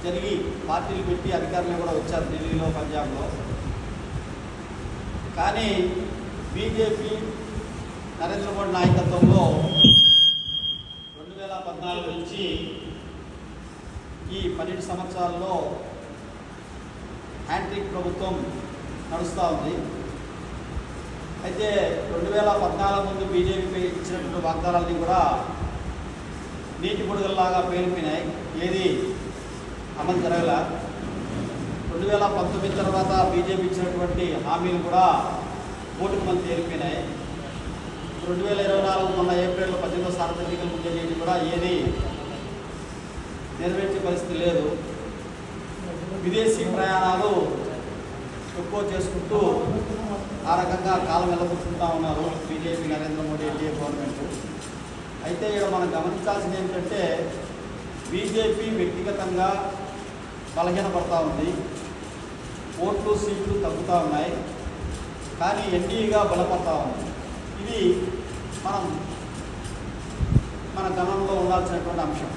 జరిగి పార్టీలు పెట్టి అధికారులు కూడా వచ్చారు ఢిల్లీలో, పంజాబ్లో. కానీ బీజేపీ నరేంద్ర మోడీ నాయకత్వంలో 2014 నుంచి ఈ 12 సంవత్సరాల్లో హ్యాండ్రిక్ ప్రభుత్వం నడుస్తూ ఉంది. అయితే 2014 ముందు బీజేపీపై ఇచ్చినటువంటి వాగ్దానాలన్నీ కూడా నీటి బుడగల్లాగా పేలిపోయినాయి. ఏది అమలు జరగల. 2019 తర్వాత బీజేపీ ఇచ్చినటువంటి హామీలు కూడా ఓటుకు మంది తేలిపోయినాయి. 2024 మొన్న ఏప్రిల్లో 18వ సార్వత్రిక ముందు చేయడం కూడా ఏది నెరవేర్చే పరిస్థితి లేదు. విదేశీ ప్రయాణాలు ఎక్కువ చేసుకుంటూ ఆ రకంగా కాలం వెళ్ళబుచ్చుకుంటూ ఉన్నారు BJP, Narendra Modi NDA government. అయితే ఇక్కడ మనం గమనించాల్సింది ఏంటంటే బీజేపీ వ్యక్తిగతంగా బలహీనపడతా ఉంది, ఓట్లు సీట్లు తగ్గుతూ ఉన్నాయి, కానీ ఎన్డీఏగా బలపడతా ఉంది. ఇది మన గమనంలో ఉండాల్సినటువంటి అంశం.